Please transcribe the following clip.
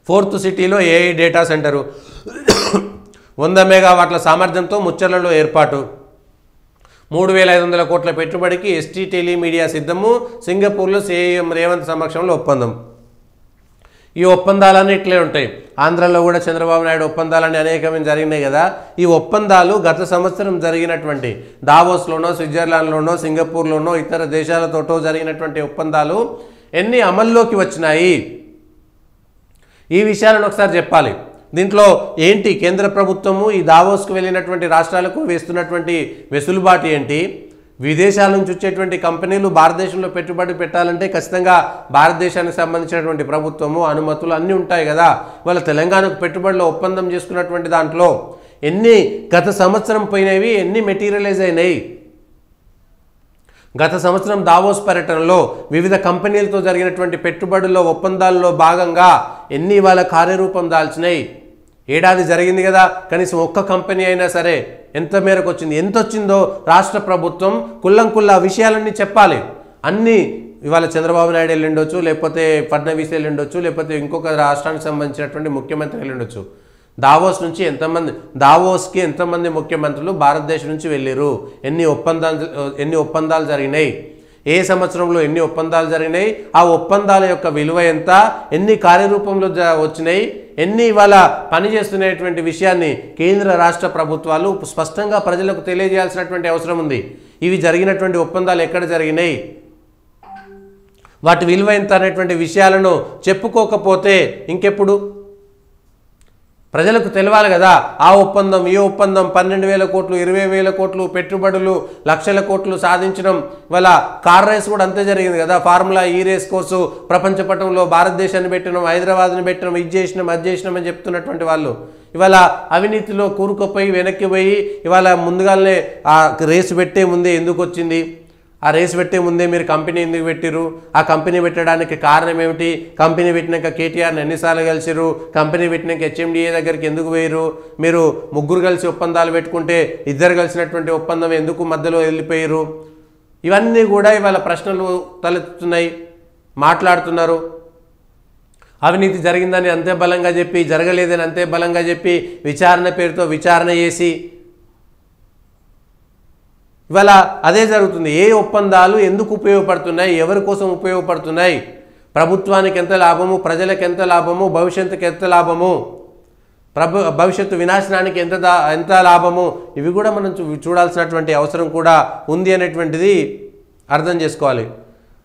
4th సిటీలో AI data centre 100 మెగావాట్ల సామర్థ్యంతో ముచ్చర్లలో ఏర్పాటు 3,500 కోట్ల పెట్టుబడికి ఎస్టీ టెలిమీడియా సిద్ధము సింగపూర్లో సీఎం రేవంత్ సమక్షంలో ఒప్పందం ఈ ఒప్పందాలన్నీ ఇట్లే ఉంటాయి ఆంధ్రలో కూడా చంద్రబాబు నాయుడు ఒప్పందాలన్నీ అనేకమైన జరిగినాయి కదా ఈ ఒప్పందాలు గత సంవత్సరం జరిగినటువంటి దావోస్లోనో స్విట్జర్లాండ్లోనో సింగపూర్లోనో ఇతర దేశాలతోటో జరిగినటువంటి ఒప్పందాలు ఎన్ని అమల్లోకి వచ్చినాయి ఈ విషయాలను ఒకసారి చెప్పాలి దీంట్లో ఏంటి కేంద్ర ప్రభుత్వము ఈ దావోస్కు వెళ్ళినటువంటి రాష్ట్రాలకు వేస్తున్నటువంటి వెసులుబాటు ఏంటి విదేశాల నుంచి వచ్చేటువంటి కంపెనీలు భారతదేశంలో పెట్టుబడి పెట్టాలంటే ఖచ్చితంగా భారతదేశానికి సంబంధించినటువంటి ప్రభుత్వము అనుమతులు అన్నీ ఉంటాయి కదా వాళ్ళ తెలంగాణకు పెట్టుబడిలో ఒప్పందం చేసుకున్నటువంటి దాంట్లో ఎన్ని గత సంవత్సరం పోయినవి ఎన్ని మెటీరియలైజ్ అయినాయి గత సంవత్సరం దావోస్ పర్యటనలో వివిధ కంపెనీలతో జరిగినటువంటి పెట్టుబడుల్లో ఒప్పందాల్లో భాగంగా ఎన్ని వాళ్ళ కార్యరూపం దాల్చినాయి ఏడాది జరిగింది కదా కనీసం ఒక్క కంపెనీ అయినా సరే ఎంత మేరకు వచ్చింది ఎంత వచ్చిందో రాష్ట్ర ప్రభుత్వం కుల్లంకుల్లా విషయాలన్నీ చెప్పాలి అన్నీ ఇవాళ చంద్రబాబు నాయుడు వెళ్ళిండొచ్చు లేకపోతే ఫడ్నవీస్ వెళ్ళిండొచ్చు లేకపోతే ఇంకొక రాష్ట్రానికి సంబంధించినటువంటి ముఖ్యమంత్రి వెళ్ళిండొచ్చు దావోస్కి ఎంతమంది ముఖ్యమంత్రులు భారతదేశం నుంచి వెళ్ళారు ఎన్ని ఒప్పందాలు జరిగినాయి ఏ సంవత్సరంలో ఎన్ని ఒప్పందాలు జరిగినాయి ఆ ఒప్పందాల యొక్క విలువ ఎంత ఎన్ని కార్యరూపంలో వచ్చినాయి ఎన్ని ఇవాళ పనిచేస్తున్నటువంటి విషయాన్ని కేంద్ర రాష్ట్ర ప్రభుత్వాలు స్పష్టంగా ప్రజలకు తెలియజేయాల్సినటువంటి అవసరం ఉంది ఇవి జరిగినటువంటి ఒప్పందాలు ఎక్కడ జరిగినాయి వాటి విలువ ఎంత అనేటువంటి విషయాలను చెప్పుకోకపోతే ఇంకెప్పుడు ప్రజలకు తెలవాలి కదా ఆ ఒప్పందం ఈ ఒప్పందం 12,000 కోట్లు 20,000 కోట్లు పెట్టుబడులు లక్షల కోట్లు సాధించడం వల్ల కార్ రేస్ కూడా అంతే జరిగింది కదా ఫార్ములా ఈ రేస్ కోర్సు ప్రపంచ పటంలో భారతదేశాన్ని పెట్టినాం హైదరాబాద్ని పెట్టినాం ఇది చేసినాం అది చేసినాం అని చెప్తున్నటువంటి వాళ్ళు ఇవాళ అవినీతిలో కూరుకుపోయి వెనక్కి పోయి ఇవాళ ముందుగానే ఆ రేసు పెట్టే ముందే ఎందుకు వచ్చింది ఆ రేసు పెట్టే ముందే మీరు కంపెనీ ఎందుకు పెట్టిరు ఆ కంపెనీ పెట్టడానికి కారణం ఏమిటి కంపెనీ పెట్టినాక కేటీఆర్ని ఎన్నిసార్లు కలిసిరు కంపెనీ పెట్టినాక హెచ్ఎండిఏ దగ్గరికి ఎందుకు పోయిరు మీరు ముగ్గురు కలిసి ఒప్పందాలు పెట్టుకుంటే ఇద్దరు కలిసినటువంటి ఒప్పందం ఎందుకు మధ్యలో వెళ్ళిపోయారు ఇవన్నీ కూడా ఇవాళ ప్రశ్నలు తలెత్తుతున్నాయి మాట్లాడుతున్నారు అవినీతి జరిగిందని అంతే బలంగా చెప్పి జరగలేదని అంతే బలంగా చెప్పి విచారణ పేరుతో విచారణ చేసి ఇవాళ అదే జరుగుతుంది ఏ ఒప్పందాలు ఎందుకు ఉపయోగపడుతున్నాయి ఎవరి కోసం ఉపయోగపడుతున్నాయి ప్రభుత్వానికి ఎంత లాభము ప్రజలకు ఎంత లాభము భవిష్యత్తుకి ఎంత లాభము భవిష్యత్తు వినాశనానికి ఎంత లాభము ఇవి కూడా మనం చూడాల్సినటువంటి అవసరం కూడా ఉంది అనేటువంటిది అర్థం చేసుకోవాలి